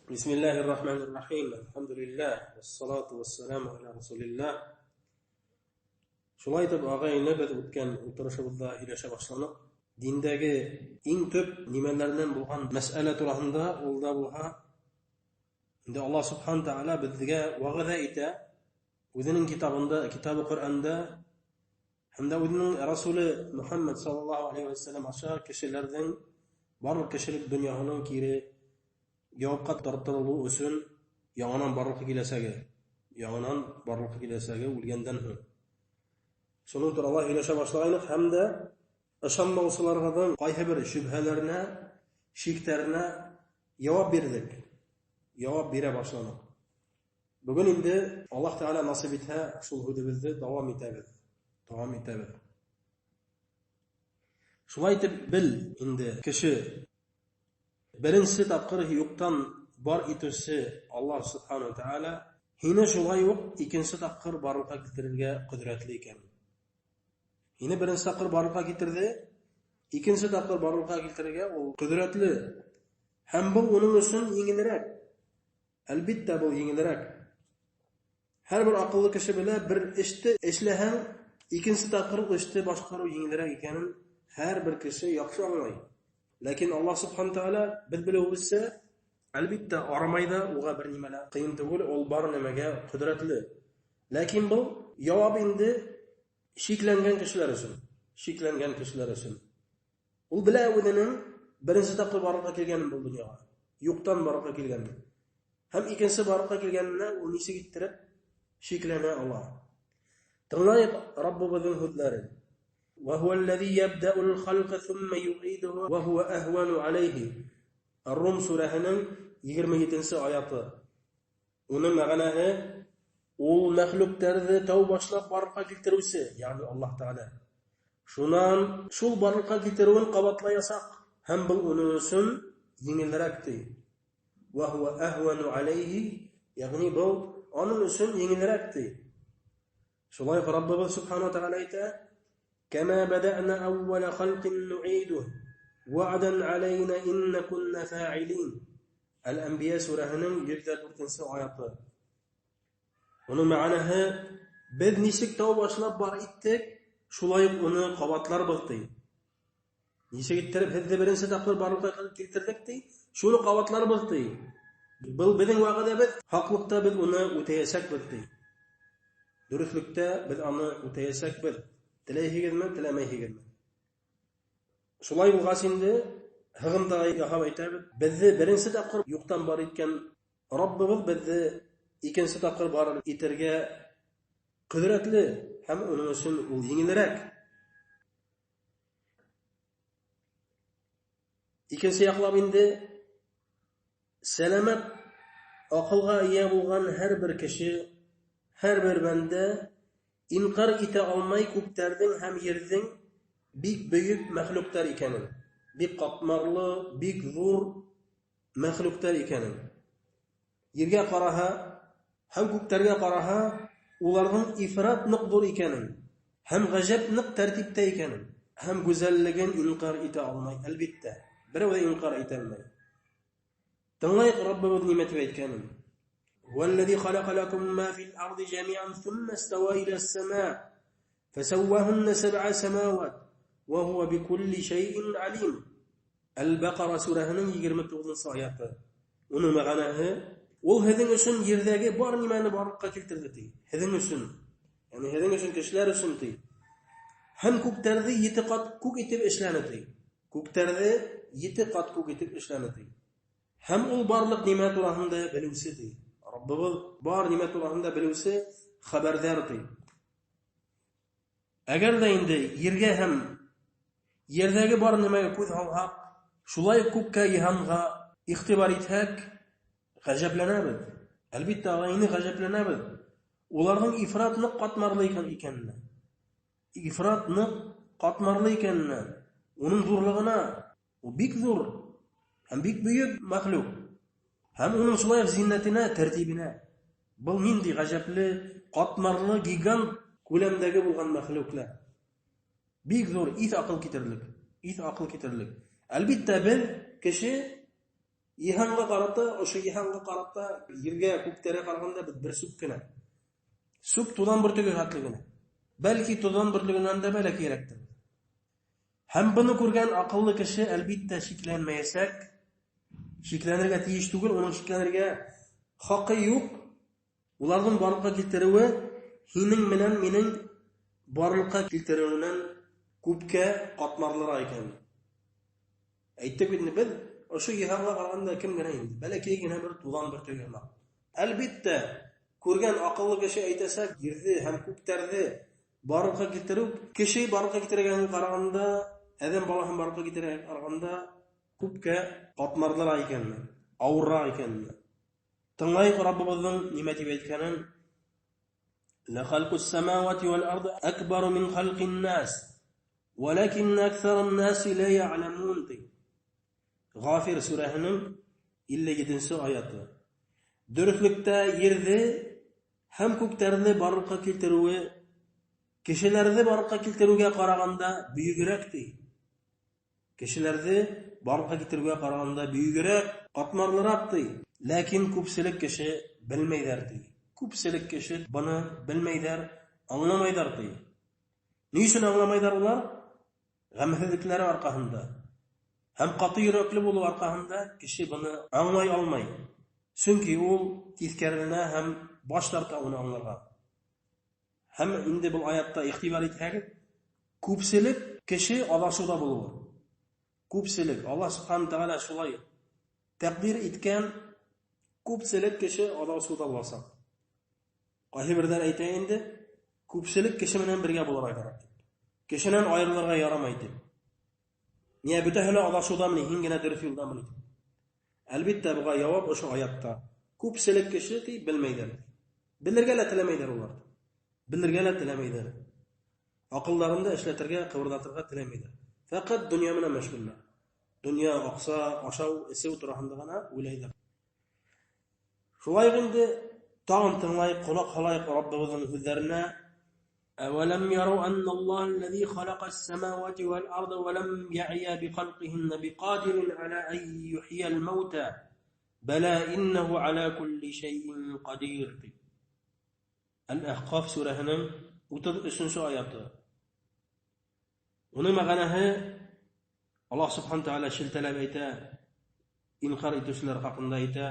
بسم الله الرحمن الرحيم الحمد لله والصلاة والسلام على رسول الله. Şulay итеп агайны без үткән утырышыбызда һөйләшә башланык. Диндәге иң төп нимәләрдән булган мәсьәлә турында ул да булһа, инде Аллаһ Субхану Тааля безгә вәгъдә итә үзенең китабында, китабы Коръәндә һәм дә үзенең Расулы Мөхәммәд саллаллаһу алейхи ва саллям аша кешеләрнең барлык кешелек дөньяның кире явапка тартылу өчен яңадан барлыкка киләсәге үлгәндән соң. Шуның турында һөйләшә башлаганбыз һәм дә ышанмаучыларның кайһы бер шөбһәләренә, шикләренә җавап бирдек. Җавап бирә башладык. Бүген инде Аллаһ Тааля насыйп итһә, шул һүзебезне дәвам итәбез. Шулай итеп бил инде кеше беренче тапкыр юктан бар итүче Аллаһ Субхану Тааля һине шулай ук икенче тапкыр барлыкка китерергә кудрәтле икән. Һине беренче тапкыр барлыкка китерде, икенче тапкыр барлыкка китерергә ул кудрәтле. Һәм бу уның өчен еңелрәк. Әлбәттә бу еңелрәк. Һәрбер акыллы кеше белә, бер эште эшләһәң, икенче тапкыр эште башкару еңелрәк икәнен һәрбер кеше яхшы аңлый. Ләкин Аллаһ Субхану Тааля без белүебезчә, әлбәттә арамайда уга бер нимәлә кыен түгел, ул бар нәмәгә кудрәтле. Ләкин бу җавап инде шикләнгән кешеләр өчен. Ул белә үзенең беренче тапкыр барлыкка килгәнен бу дөньяга. Юктан барлыкка килгәнен. Һәм икенче барлыкка килгәненә ул ничек иттереп шикләнә ала. Тыңлайык Раббыбызның сүзләрен. وهو الذي يبدأ الخلق ثم يعيده وهو أهون عليه. الروم сүрәһенең 27-нче аяты. Уның мәгънәһе ул мәхлукларны тау башлап барлыкка китерүче, ягъни Аллаһ Тааля. Шуннан шул барлыкка китерүен кабатлаясак, һәм бу уның өчен еңелрәк ди. وهو أهون عليه, ягъни бу аның өчен еңелрәк ди. Шулай Раббыбыз Субхану Тааля әйтә: كما بدأنا أول خلق نعيده وعدا علينا إن كنا فاعلين. الأنبياء сүрәһенең 104-нче аяты. Уның мәгънәһе без ничек тау башлап бар иттек, шулай ук уны кабатларбыз ди. Ничек иттереп һезне беренче тапкыр барлыкка китердек ди, шуны кабатларбыз ди. Бу безнең вәгъдәбез, хаклыкта без уны үтәячәкбез ди. Дөреслектә без аны үтәячәкбез. Теләйһегезме, теләмәйһегезме? Шулай булгач инде һыгымда яһап әйтәбез. Безне беренче тапкыр юктан бар иткән Раббыбыз безне икенче тапкыр бар итәргә кудрәтле һәм уның өчен ул еңелрәк. Икенче яклап инде сәламәт акылга ия булган һәрбер кеше, һәрбер бәндә инкар итә алмай күктәрнең һәм ердән бик бөек мәхлуклар икәнен, бик катмарлы, бик зур мәхлуклар икәнен. Ергә караһа һәм күктәргә караһа, уларның ифрат нык зур икәнен, һәм гаҗәп нык тәртиптә икәнен, һәм гүзәллеген инкар итә алмай, әлбәттә. Берәү дә инкар итә алмай. Тыңлайык Раббыбыз нимәтен әйткәнен. هو الذي خلق لكم ما في الأرض جميعا ثم استوى إلى السماء فسواهن 7 سماوات وهو بكل شيء عليم. البقرة сүрәһенең 29-нчы аяты. Уның мәгънәһе ул һезнең өчен йөрдәге бар нимәне барлыкка китерде ди. Һезнең өчен, ягъни һезнең өчен кешеләр өчен ди. Һәм күктәрне 7 кат күк итеп эшләне ди. Күктәрне 7 кат күк итеп эшләне ди. Һәм ул барлык нимә турында белүче ди. Раббыбыз бар нимә турында белүче, хәбәрдар ди. Әгәр дә инде ергә һәм ердәге бар нимәгә күз һалһак, шулай күккә иһанга игътибар итһәк, гаҗәпләнәбез. Әлбәттә, аны гаҗәпләнәбез. Уларның ифрат нык катмарлы икәненә. Ифрат нык катмарлы икәненә. Уның зурлыгына, ул бик зур һәм бик бөек мәхлук. Һәм уның шулай зиннәтенә, тәртибенә. Бу нинди гаҗәпле, катмарлы, гигант күләмдәге булган мәхлуклар. Бик зур ит акыл китерлек. Әлбәттә без кеше Иһанга карата, ошо иһанга карата ергә күктәргә караганда бер сүп кенә. Сүп тудан бөртеге хатлыгына. Бәлки тудан берлегеннән дә бәләкирәктер. Һәм буны күргән акыллы кеше әлбиттә шикләнмәясәк, шикләнергә тиеш түгел, уның шикләнергә хакы юк. Уларның барлыкка китерүе һинең менән минең барлыкка китерүеннән күпкә катмарлыра икән. Әйттек бит без ошо иһанга караганда кем генә инде, бәләкәй генә бер тудан бер төгәмә. Әлбиттә, күргән акыллы кеше әйтәсәк, җирде һәм күктәрне барлыкка китерү, кеше барлыкка китергәнгә караганда, адәм балаһын барлыкка китергәнгә караганда күпкә катмарлыра икән, авырра икән. Тыңлайык Раббыбызның нимә дип әйткәнен: "Ла халқус самавати вал арди акбару мин халқин нас, валакин аксарун наси ла я'ламун." Гафир сүрәһенең 57-нче аяты. Дөреслекдә йөрде һәм күктәрне барлыкка китерүе кешеләрне барлыкка китерүгә караганда бүйегрәк ди. Кешеләрне барлыкка китерүгә караганда бүйегрәк, катмарлырак ди. Ләкин күпселек кеше белмәйдер ди. Күпселек кеше буны белмәйдер, аңламайдыр ди. Ни өчен аңламайдыр улар? Гамһезлекләре аркасында. Һәм каты йөрәкле булу аркасында кеше буны аңлай алмай. Чөнки ул тискәренә һәм баш тарта уны аңларга. Һәм инде бу аятта ихтибар итсәк, күпселек кеше адашуда булуы. Күпселек Аллаһ Субханаһу Тәгалә шулай тәкъдир иткән, күпселек кеше адашуда булса. Кайһы бердән әйтә инде, күпселек кеше менән бергә булырга кирәк. Кешенән аерылырга ярамый дип. Ние бөтәһенә адашудамы, һин генә дөрес юлдамы? Әлбиттә буга җавап ошо аятта. Күпселек кеше ди белмәйдер. Белергә лә теләмәйдер улар. Белергә лә теләмәйдер. Акылларында эшләтергә, кыбырдатырга теләмәйдер. Фақат дөнья менән мәшгульләр. Дөнья, акса, ашау, эсеү турында гына уйлыйлар. Шулай инде тагын тыңлайык, кулак халайык Раббыбызның сүзләренә. أولم يروا أن الله الذي خلق السماوات والأرض ولم يعي بخلقهن بقادر على أن يحيي الموتى بلى إنه على كل شيء قدير. الأحقاف سورة هنا وتدرسون آيات. ونما غناها الله سبحانه وتعالى شلتلا بيتا إنكار إتسلر حقنا إتا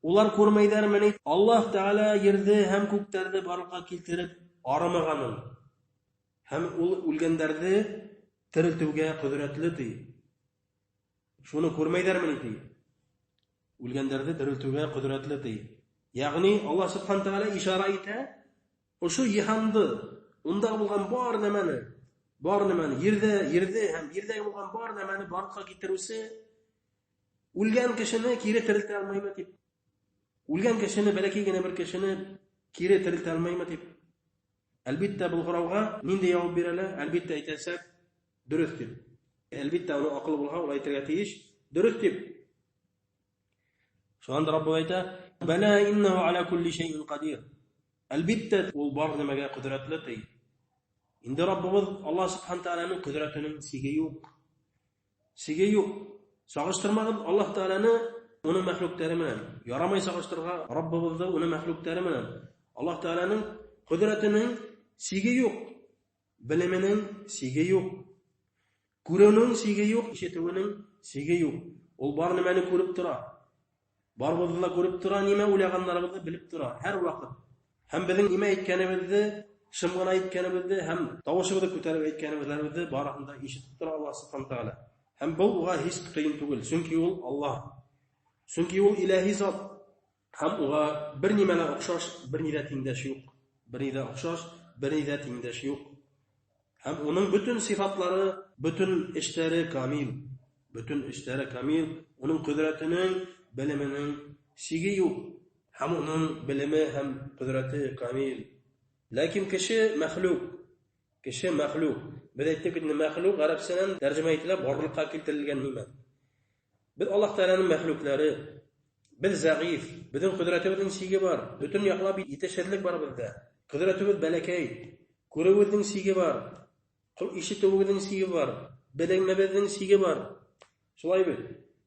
ular ko'rmaydarmini? Alloh taolo yerda ham ko'klarda barliqqa keltirib aramaganin. Ham o'lganlarni tiriltuvga qudratli. Shuni ko'rmaydarmini? O'lganlarni tiriltuvga qudratli. Ya'ni Alloh subhanahu va taolo ishora etdi, o'sha yihamni, unda bo'lgan bor nimani, yerda ham yerdagi bo'lgan bor nimani barliqqa keltiruvchi o'lgan kishini kiri tirilta olmaymi deb. O'lgan kishini balakigina bir kishini kiri tirilta olmaymi deb. Albatta bu so'rovga nima javob beradi? Albatta aytasak, durust deb. Albatta uni aql bo'lsa, ular aytga tegish durust deb. Shunda Rabbim ayta: "Bala innahu ala kulli shay'in qadir." Albatta u bor nimaga qudratli. Endi Rabbimiz Alloh subhanahu taolaning qudratining siga yo'q. Sog'ishtirmagan Alloh taolani uni mahluqlari bilan yaramay sog'ishtirga Rabbimizni uni mahluqlari bilan Alloh taolaning qudratining siga yo'q, bilimining siga yo'q, ko'ruvining siga yo'q, eshituvining siga yo'q. Ul bor nimani ko'rib tura. Barbozlar ko'rib tura, nima o'ylaganlarimizni bilib tura har vaqt. Ham bizning nima aytganimizni, shimg'ina aytganimizni, ham tovushimizni ko'tarib aytganimizni barahunda eshitib tura Alloh subhanahu taolo. Ham bu uga hech qiyin tugul, chunki u Alloh. Chunki u ilahiy zot. Ham uga bir nimalar o'xshash, bir nida tengdash yo'q. Bir nida o'xshash, bir nida tengdash yo'q. Ham uning butun sifatlari, butun ishlari kamil. Butun ishlari kamil. Uning qudratining, bilimining siga yo'q. Ham uning bilimi ham qudrati kamil. Lekin kishi mahluq. Biz aytdik ki mahluq arabchadan tarjima etilib borliqqa keltirilgan nima. Biz Alloh taolaning mahluqlari, biz za'if, bizning qudratimizning siga bor. Butun yoqlab yetishirlik bor bizda. Qudratimiz balakay, ko'ruvimizning siga bor. Eshituvimizning siga bor. Bilimimizning siga bor. Shulay bil.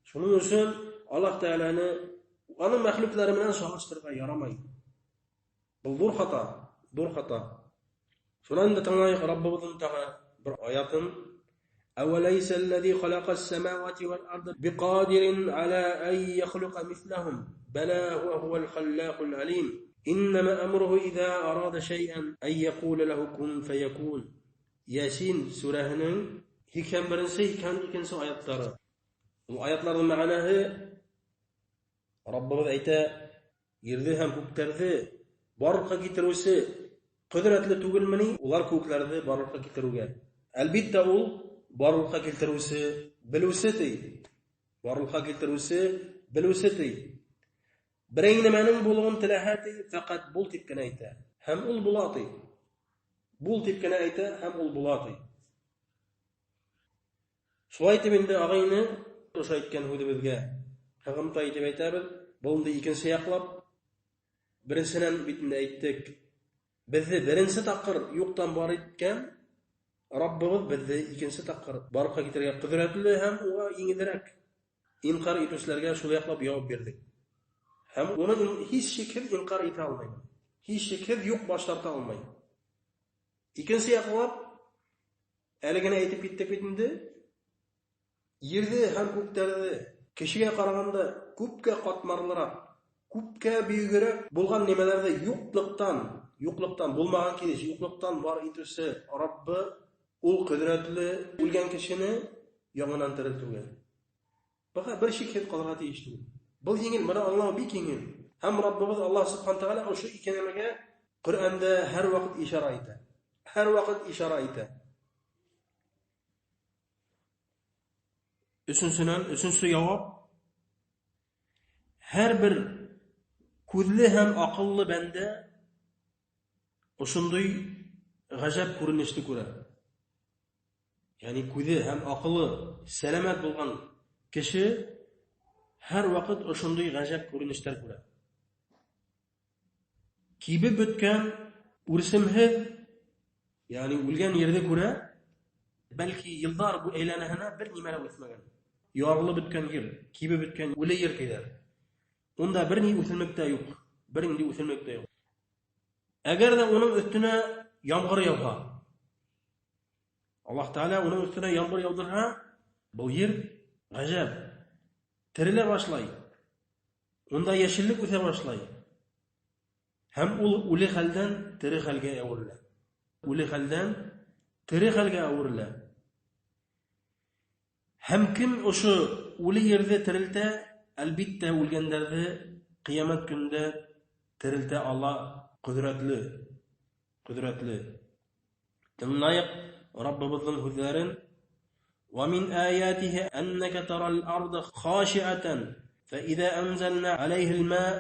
Shuning uchun Allah Teala'nı onun mahlukları bilen şahıstırga yaramaydı. Bu zor hata. Zor hata. Şundan da tanıyık Rabbimizin tağı bir ayatın أوليس الذي خلق السماوات والأرض بقادر على أن يخلق مثلهم بلى هو الخلاق العليم إنما أمره إذا أراد شيئا أن يقول له كن فيكون Yasin surahının hikam birinci hikam ikinci ayetleri. Bu ayetlerin manağı Rabbimiz ayta yerdi hem köklerdi barlıkka getirüsi kudretli tugulmani ular köklerdi barlıkka getiruge. Elbette ul barlıkka getirüsi bilüseti. Barlıkka getirüsi bilüseti. Bireyni menin bulğun tilahati fakat bul tipkene ayta. Hem ul bulati. Bul tipkene ayta hem ul bulati. Şuaytı bindi ağayını oşa aytken hudu bizge. Hagımta aytib aytabız. Bulundu ikinci yaklap. Birincisinden bitinde ayttık. Bizi birinci takır yoktan bar etken Rabbimiz bizi ikinci takır barıkka getirge kudretli hem oğa iňidirek inkar etüslerge şol yaklap yavap berdik. Hem onu hiç şekil inkar ete almaydı. Hiç şekil yok başlarta almaydı. İkincisi yaklap eligine aytip gittik bitinde yerdi hem köklerdi kişiye qaraganda köpke qatmarlarak köpke büyügerek bulgan nemelerde yokluktan bulmagan kiliş yokluktan var etüsi Rabbi ul kudretli ölgen kişini yaňanan tiriltirgen. Baka bir şekil qalarga teýişdi. Bu ýeňil mana Allah bir keňil. Hem Rabbimiz Allah subhanahu taala oşu iki nemege Kur'anda her wagt işara etdi. Her wagt işara etdi. Üçüncüsü cevap her bir küzli hem akıllı bende oşunduy gajap görünüşli göre. Yani küzli hem akıllı selamet bulgan kişi her vakit oşunduy gajap görünüşler göre. Kibi bütken ursimhiz yani ulgen yerde göre belki yıllar bu eylenehine bir nimele ötmegen. Yarlı bütken yer, kibi bütken ule yer keder. Onda bir ni ötülmekte yok. Bir ni ötülmekte yok. Eğer de onun üstüne yağmur yağsa, Allah Teala onun üstüne yağmur yağdırsa, bu yer gajab, tirile başlay. Onda yeşillik öte başlay. Hem ule halden tiri halge avurla. Ule halden tiri halge avurla. Hem kim oşu ule yerde tirilte, elbette ulgenlerde kıyamet günde tirilte Allah kudretli. Dinlayıp Rabbimizin huzarın وَمِنْ آيَاتِهِ أَنَّكَ تَرَى الْأَرْضَ خَاشِعَةً فَإِذَا أَنْزَلْنَا عَلَيْهِ الْمَاءَ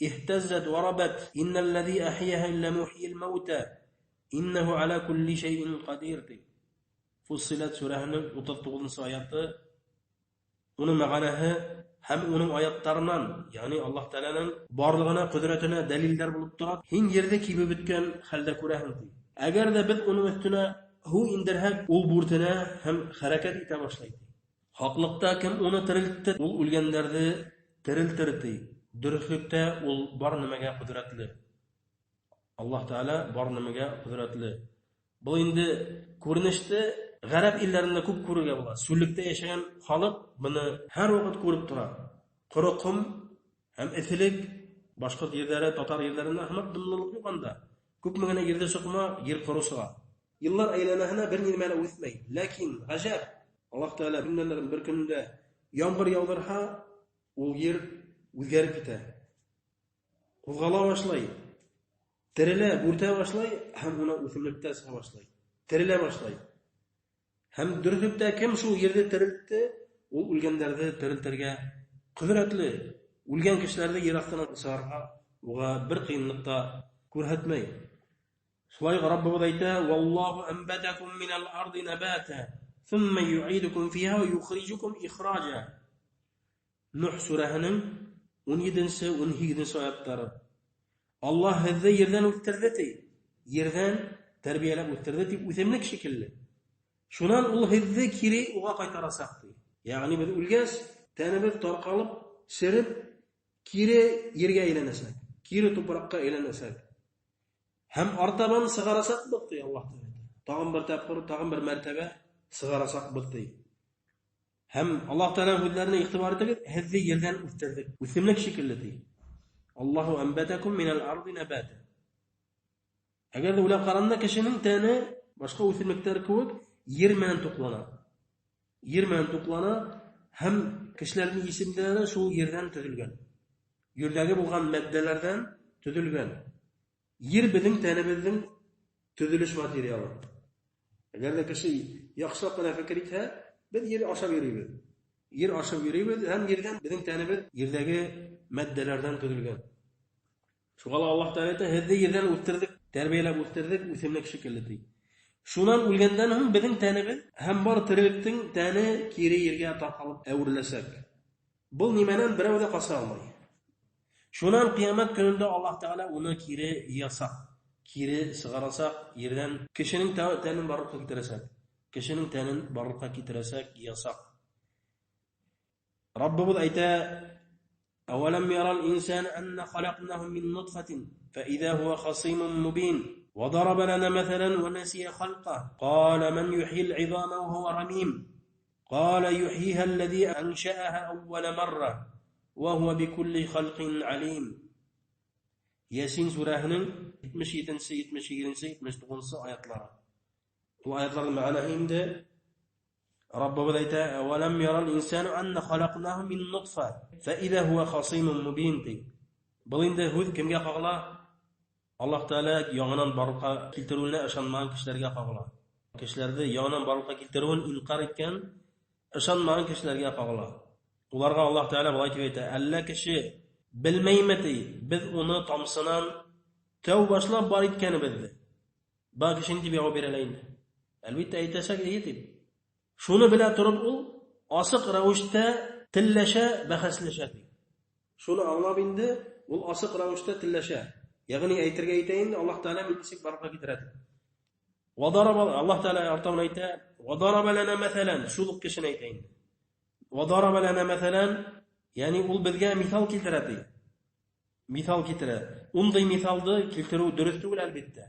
اهْتَزَّتْ وَرَبَتْ إِنَّ الَّذِي أَحْيَاهَا لَمُحْيِي الْمَوْتَى إِنَّهُ عَلَى كُلِّ شَيْءٍ قَدِيرٌ. Fussilet surahının 39. ayeti. Onun manağı hem onun ayetlerinin yani Allah Teala'nın barlığına, kudretine deliller bulup durar. Hin yerde kibi bitken halde kurahın. Eğer de biz onun üstüne hu indirhek ol burtuna hem hareket ete başlaydı. Haklıkta kim onu tiriltti, ol ölgenlerdi tiriltirdi. Dürüstlükte ol bar nimege kudretli. Allah Teala bar nimege kudretli. Bu indi ko'rinishda g'arab illarında ko'p ko'rga bo'ladi. Sullikda yashagan xalq buni har vaqt ko'rib turadi. Quruqum ham etilik boshqa yerlari, Tatar yerlarida ham bunday yo'qanda. Ko'pmagina yerda so'qma, yer qurusiga. Yillar aylanahina bir nimani o'tmaydi. Lekin g'ajab Alloh taolo bundan bir kunda yomg'ir yog'dirsa, u yer o'zgarib ketadi. Qo'zg'ala boshlaydi. Tirile burta başlay, hem ona o'simlikda sig'a başlay. Tirile başlay. Hem dürüstlükte kim şu yerde tirildi, o ölgenlerde tiriltirge kudretli. Ölgen kişilerde yer astidan sığarga oğa bir qiyinlikta ko'rsatmay. Şulay Rabbimiz ayta: "Vallahu anbatakum minal ardi nabata, thumma yu'idukum fiha ve yukhrijukum ikhraja." Nuh surahının 17-18 ayetlari. Allah hızlı yerden öttirdi. Yerden terbiyelep öttirdi. Ütemlik şekilde. Şunan ul hızlı kiri oğa kaytarasaktı. Yani biz ulgaz, tenimiz tarqalıp, serib kiri yerga aylanasaq, kiri to'proqqa aylanasaq, ham ortaban sig'arasak bo'ldi Alloh taolo. Tag'in bir tapqir, tag'in bir martaba sig'arasak bo'ldi. Ham Alloh taolo hudlarni ixtibor etib, hizzi yerdan o'stirdik. O'simlik shekilladi. Allohu anbatakum minal ardi nabata. Agar ular qaranda kishining tani boshqa o'simliklar ko'p yer bilan to'plana. Yer bilan to'plana ham kishilarning ismlari shu yerdan tuzilgan. Yerdagi bo'lgan moddalardan tuzilgan. Yer bizning tanimizning tuzilish materiali. Agar kishi yaxshilab qana fikr etsa, biz yer oshab yuribmiz. Yer oshab yuribmiz, ham yerdan bizning tanimiz yerdagi moddalardan tuzilgan. Shunga Alloh taolo hizzi yerdan o'stirdik, tarbiyalab o'stirdik, o'simlik shekilladi. Shundan o'lgandan ham bizning tanimiz ham bor tiriklikning tani kiri yerga taqalib avrilasak. Bu nimadan birovda qolsa olmaydi. Shundan qiyomat kunida Alloh taolo uni kiri yasak, kiri sig'arasak, yerdan kishining tanini barliqqa keltirasak, kishining tanini barliqqa keltirasak yasak. Rabbimiz ayta: "Awalam yaral insan anna khalaqnahu min nutfatin fa idha huwa khasimun mubin." وضرب لنا مثلا ونسي خلقه قال من يحيي العظام وهو رميم قال يحييها الذي أنشأها أول مرة وهو بكل خلق عليم. ياسين سورة 77 آياتlar. Bu ayetlerin ma'na indi Rabbimiz ayta: "Awalam yaral insanu anna khalaqnahu min nutfa fa idha huwa khasimun mubin." Bu endi hud kimga qog'la? Alloh taolo yong'indan barqa keltiruvni ishonmagan kishilarga qog'la. Kishilarni yong'indan barqa keltiruvni inkor etgan, ishonmagan kishilarga qog'la. Ularga Alloh taolo bu aytib aytadi: "Alla kishi bilmaymati, biz uni tomsinan tav boshlab bor etgani bizni. Ba kishini deb javob beralaydi." Albatta aytasak deydi. Shuni bila turib u osiq ravishda tillasha, bahaslashadi. Shuni anglab endi u osiq ravishda tillasha. Ya'ni aytirga aytayin, Alloh taolo bilsak barqa keltiradi. Vadaraba Alloh taolo ortadan ayta: "Vadaraba lana masalan", shulik kishini aytayin. Vadaraba lana masalan, ya'ni u bizga misol keltiradi. Misol keltiradi. Unday misolni keltiruv durust emas albatta.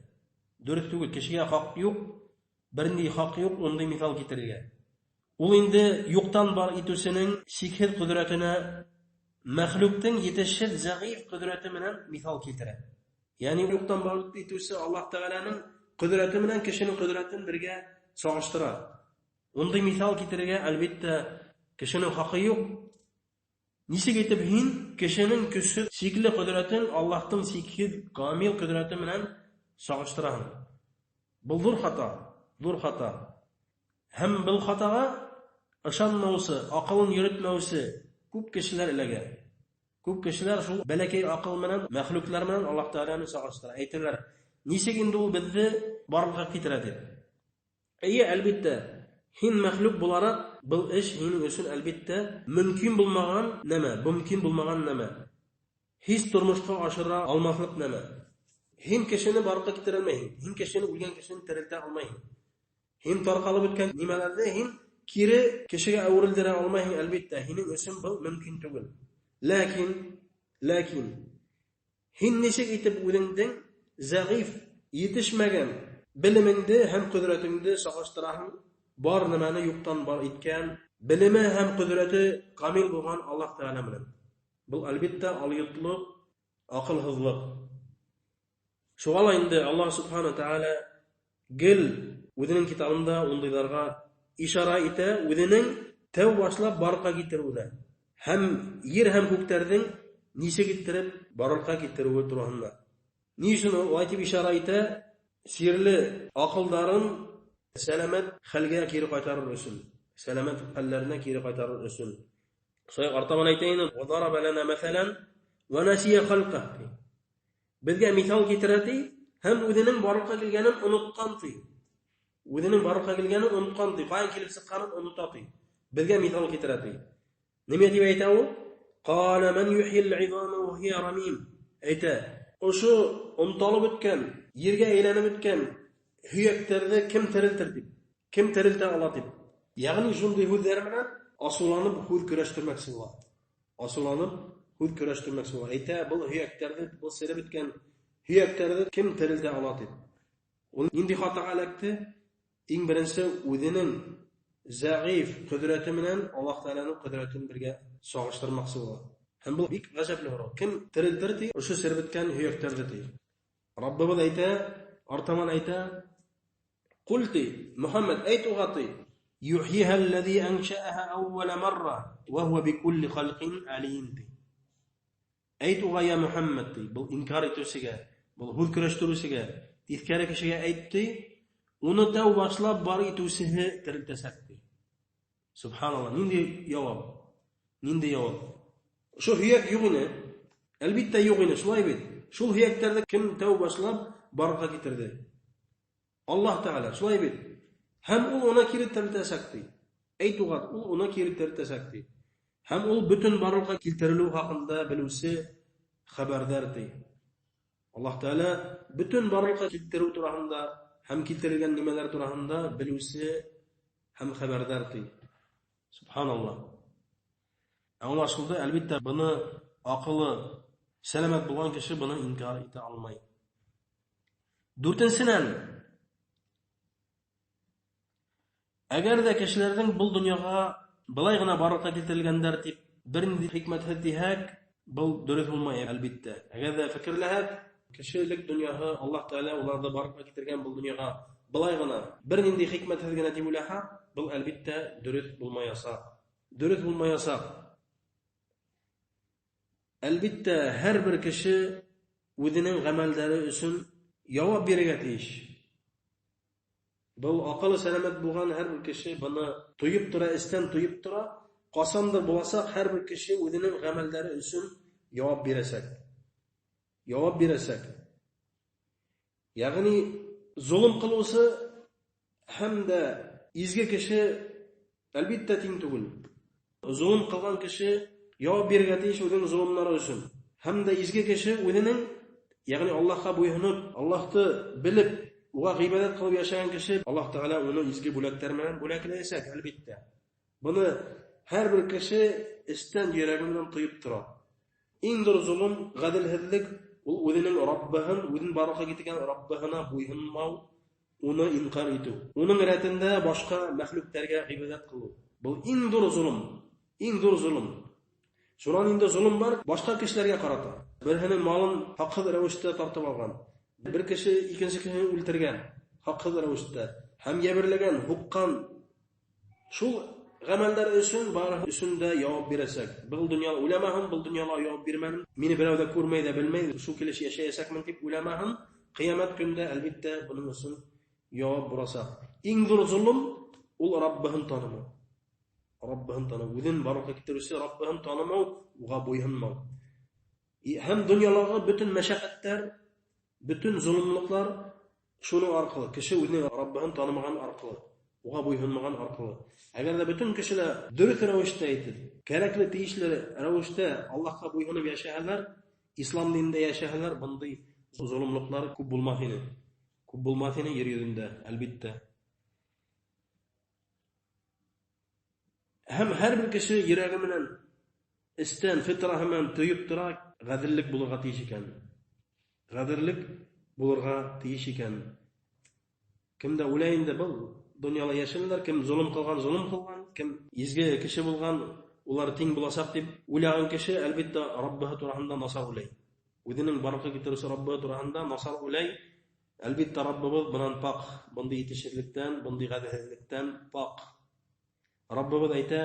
Durust emas, kishiga haq yo'q, birinday haq yo'q unday misol keltirgan. U endi yo'qdan bor etuvsining sihr qudratini maxluqning yetishib zaif qudrati bilan misol keltiradi. Ya'ni yo'qdan bor etuvsi Alloh taolaning qudrati bilan kishining qudratini birga solishtiradi. Unday misol keltirgan albatta kishining haqqi yo'q. Nisiga aytib hin kishining kuchsiz sikli qudratin Allohning sikli komil qudrati bilan solishtiradi. Bu dur xato. Ham bil xatoga ishonmovsi, aqlni yuritmovsi ko'p kishilar ilaga. Ko'p kishilar shu balakay aql bilan maxluqlar bilan Alloh taolani solishtiradi. Aytdilar, nisiga endi u bizni borliqqa keltiradi. Albatta hin maxluq bo'larak bu ish hining uchun albatta mumkin bo'lmagan nima. Hech turmushga oshira olmaslik nima. Hin kishini borliqqa keltira olmaydi. Hin kishini o'lgan kishini tirilta olmaydi. Hin tarqalib o'tgan nimalarda hin kiri kishiga avrildira olmaydi albatta. Hining uchun bu mumkin emas. Lakin hin nishik etib o'lingding zaif yetishmagan bilimingni ham qudratingni solishtirahim bor nimani yo'qdan bor etgan bilimi ham qudrati komil bo'lgan Alloh taolo bilan. Bu albatta oliyatliq, aqlsizlik. Shuning endi Alloh subhanahu taolo gil o'zining kitobida undaylarga ishora eta, o'zining tav boshlab barqa keltiruvda. Hem yer hem ko'klarning nisi keltirib barqa keltirib o'tirganlar. Niçin o aytib ishora eta, sirli aqldarin salomat xalga kiri qaytarib o'sin. Salomat qallarına kiri qaytarib o'sin. So'y ortaman aytayin, "Vadaraba lana masalan va nasiya xalqa." Bizga misol keltiradi, ham o'zining barqa kelganini unutqandi. O'zining barqa kelganini unutqandi, qay kelib chiqqanini unutadi. Bizga misol keltiradi. Nima deb aytadi? Qala man yuhyil 'izama wa hiya ramim. Ayta, o'sha untalib o'tgan, yerga aylanib o'tgan huyaklarni kim tiriltirdi? Kim tirilta oladi? Ya'ni shunday hudlar bilan aslanib hud kurashtirmoqchi bo'ladi. асыланып, һүз көрәштермәкче була. Әйтә, бу һөяктәрне, бу сире биткән һөяктәрне кем терелтә ала дип. Ул нинди хатага эләкте? Иң беренче үзенең зәгыйф кудрәте белән Аллаһ Тәгаләнең кудрәтен бергә сагыштырмакчы була. Һәм бу бик гаҗәпле урын. Кем терелтер ди? Ошо сире биткән һөяктәрне ди. Раббыбыз әйтә, артаман әйтә, "Култи, Мөхәммәд әйт угаты, юхйиха аллази анша'аха аввала марра, ва хува бикулли халқин алим." Әйт уга я Мөхәммәд ди. Бу инкар итүчегә, бу һүз көрәштерүчегә, тискәре кешегә әйтте, уны тәү башлап бар итүчене терелтәсәк ди. Субханаллах, нинди җавап? Нинди җавап? Шу һөяк юк ине. Әлбиттә юк ине, шулай бит. Шул һөяктәрдә кем тәү башлап барга китерде? Аллаһ Тәгалә, шулай бит. Һәм ул уны кире терелтәсәк ди. Әйт уга, ул уны кире терелтәсәк ди. Һәм ул бөтен барлыкка китерелү хакында белүче хәбәрдар ди. Аллаһ Тәгалә бөтен барлыкка китерү турында һәм китерелгән нимәләр турында белүче һәм хәбәрдар ди. Субханаллах. Аңлашылды, әлбиттә, буны акылы сәламәт булган кеше буны инкар итә алмай. Дүртенчедән, әгәр дә кешеләрнең бу дөньяга былай гына барырга китерелгәндер дип бернинди хикмәтһез дисәк, бу дөрес булмай, әлбиттә. Әгәр дә фикерләһәк, кешелек дөньяга Аллаһ Тәгалә уларны барырга китергән бу дөньяга былай гына бернинди хикмәтһез генә дип уйлаһа, бу әлбиттә дөрес булмаясак. Дөрес булмаясак. Әлбиттә, һәр бер кеше үзенең гамәлләре өчен җавап бирергә тиеш. Бу акылы сәламәт булган һәр бер кеше буны туйып тора, истән туйып тора. Касандыр буласак, һәр бер кеше үзенең гамәлләре өчен җавап бирәсәк. Җавап бирәсәк. Ягъни зулым кылусы һәм дә изге кеше әлбиттә тиң түгел. Зулым кылган кеше җавап бирергә тиеш үзенең зулымнары өчен. Һәм дә изге кеше үзенең, ягъни Аллаһка буйһынып, Аллаһты белеп, уга гыйбадат кылып яшәгән кеше, Аллаһ Тәгалә уны изге бүләкләр белән бүләкләячәк, әлбиттә. Буны һәр бер кеше истән йөрәге белән тоеп тора. Иң зур зулым, гаделһезлек ул үзенең Раббыһын, үзен барырга киткән Раббыһына буйһынмау, уны инкар итү. Уның рәтендә башка мәхлукларга гыйбадат кылу. Бу иң зур зулым, иң зур зулым. Шуннан инде зулым бар башка кешеләргә карата. Берһенең малын хаксыз рәвештә тартып алган. Bir kişi ikinci kişini öldürgen, hakkı rəvişdə, həm yəbirləgən, huqqan, şul qəməllər üçün, barı üstündə cavab verəsək. Bu dünya uləməhəm, bu dünyala cavab vermənim, məni birəvdə görməyi də bilməyir, şu kiliş yaşayasaqmın deyib uləməhəm, qiyamət gündə əlbəttə bunun üçün cavab burasaq. İng zor zulüm, ol Rabbihın tanımı. Rabbihın tanımı. Üzün barıqa getirisi Rabbihın tanımı, uğa boyunmav. Həm dünyalağı bütün məşəqqətlər, bütün zulümlükler şunun arkalı. Kişi özünü Rabbihın tanımagan arkalı. Oğa boyunmagan arkalı. Eğer de bütün kişiler dürüst rəvişdə etir, gerekli deyişleri rəvişdə Allah'a boyunub yaşayanlar, İslam dininde yaşayanlar bunday zulümlükler küp bulmaqını. Küp bulmaqını yer yüzünde, elbette. Hem her bir kişi yüreğinden isten fitrahından tüyüp durak, gadillik bulurğa tiyiş iken. Гадирлек булырга тиеш икән. Кемдә үләйендә бу дөньяла яшәрләр, кем зулым кылган, кем изге кеше булган, улар тиң буласак дип уйлаган кеше әлбәттә Раббыһы турында насар уйлый. Үзенең барыкка китерүсе Раббыһы турында насар уйлый. Әлбәттә Раббыбыз бунан пак, бундай итешерлектән, бундай гаделлектән пак. Раббыбыз әйтә: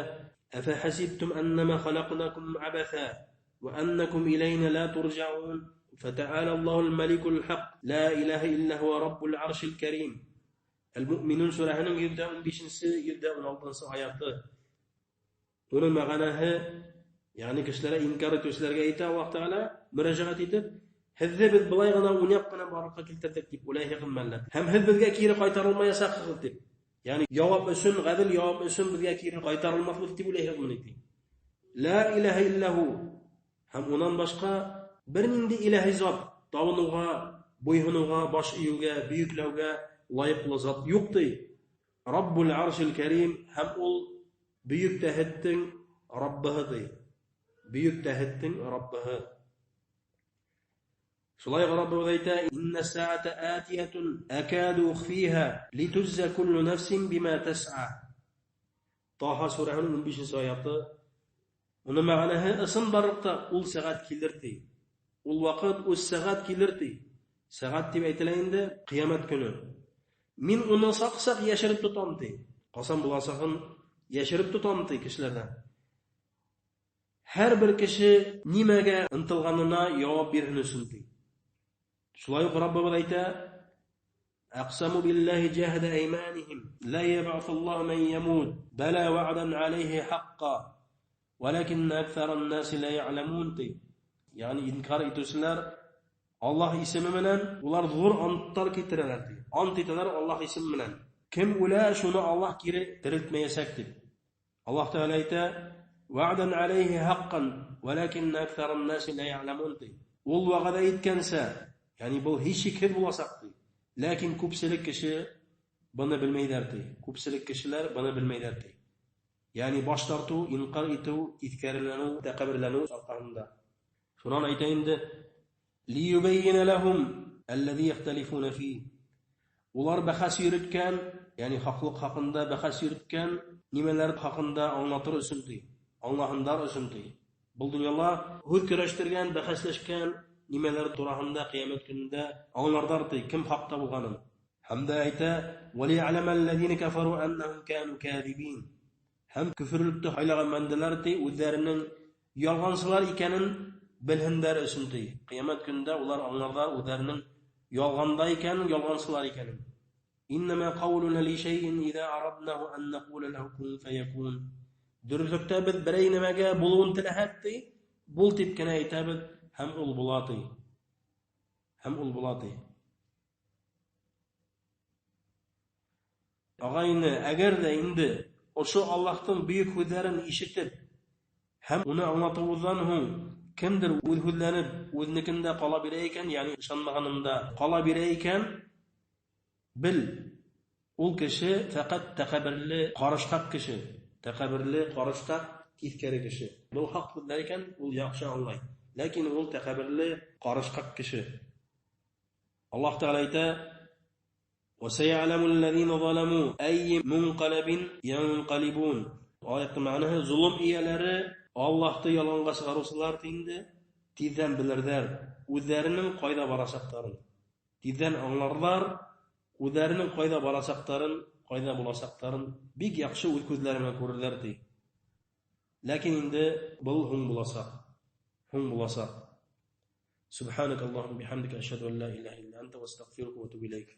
"Афа хасибтум аннама халакнакум абаса ва аннакум илайна ла турҗаун." فتعالى الله الملك الحق لا إله إلا هو رب العرش الكريم. المؤمنون سورهنın يبدأون بشنسي يبدأون altıncı ayatı. Onun mağanağı yani kişilere inkar etmişlerge ayta Allah Teala müracaat edip hizze biz bulay gana unyap gana barıqa kiltirdik deyip ulay hıqınmanlar. Hem hiz bizge kiri qaytarılmayasa qıqıl deyip. Yani cevap üçün, gadil cevap üçün bizge kiri qaytarılmaqlık deyip ulay hıqmın deyip. La ilahe illahu. Hem ondan başka bir nindi ilahi zat, tavınuğa, boyhunuğa, baş iyuga, büyüklevga layıqlı zat yoktu. Rabbul arşil kerim hem ol büyük tehittin Rabbıhıdır. Büyük tevhidin Rabbihi. Şulay Rabbimiz ayta: "İnne saate atiyetun akadu ukhfiha litujza kullu nefsin bima tes'a." Taha surasının 15. ayeti. Onun ma'nahi ısın barıqta ul saat kilirdi. Ul vaqt us saat kilirdi. Saat deb aytilayında qiyomat kuni. Min uni saqsaq yashirib tutamdi. Qasam bulasaqın yashirib tutamdi kishilardan. Her bir kishi nimaga intilganına javob berinisin. Şulay Rabbimiz ayta: "Aqsamu billahi jahda aymanihim la yab'athullahu man yamut bala wa'dan alayhi haqqan walakinna aktharan nasi la ya'lamun." Yani inkar etuvchilar Allah ismi bilan ular zo'r antlar keltirarlar. Ant etalar Allah ismi bilan. Kim ular shuni Allah kiri diriltmayasak deb. Allah Teala ayta: "Wa'dan alayhi haqqan walakinna aktharan nasi la ya'lamun." Ul va'da aytgansa, yani bu hiç şikir bulasaqdı. Lakin ko'pchilik kishi buni bilmaylardi. Ko'pchilik kishilar buni bilmaylardi. Yani bosh tortuv, inqor etuv, itkarilanuv, taqabirlanuv orqasida. Shuni aytayinde liyubayyana lahum allazi yaxtalifuna fi. Ular bahas yuritgan, yani haqliq haqında bahas yuritgan nimalar haqında anlatır usuldi. Allah'ındar usuldi. Bu dunyoda hud kurashtirgan, bahaslashgan nimalar turahında qiyomat kunida anglardardi kim haqda bo'lganini. Hamda ayta: "Va li'alamal kafaru annahum kanu kadibin." Ham kufrlikda haylagan bandalardi o'zlarining yolg'onchilar ekanini bilhinlar usuldi. Qiyomat kunida ular anglardar o'zlarining yolg'onda ekan, yolg'onchilar ekanini. "Innama qawluna li shay'in idza aradnahu an naqula lahu kun fayakun." Dürlükte biz birey nimaga bo'luvin tilahatdi, bul tepkina aytabid, ham ul bulati. Ham ul bulati. Agayni agarda endi o'sha Allohning buyuk huzlarini eshitib, ham uni anlatuvdan so'ng kimdir o'zhullanib, o'znikinda qola berar ekan, ya'ni ishonmaganimda qola berar ekan, bil ul kishi faqat taqabirli qarishqaq kishi. Taqabirli qarishqaq teskari kishi. Bu haq so'zlar ekan, ul yaxshi anglaydi. Lakin ul taqabirli qarishqaq kishi. Alloh taolo ayta: "Va sayalamu allazina zalamu ay munqalabin yanqalibun." Oyatning ma'nosi zulm iyalari Allohni yolg'onga chiqaruvchilar endi tezdan bilirlar o'zlarining qoida borasaqlarini. Tezdan anglarlar o'zlarining qoida borasaqlarini, qoida bo'lasaqlarin big yaxshi o'z ko'zlari bilan ko'rarlardi. Lakin endi bu hum bulasaq. Subhanakallahumma bihamdika ashhadu an la ilaha illa anta astaghfiruka wa atubu ilayk.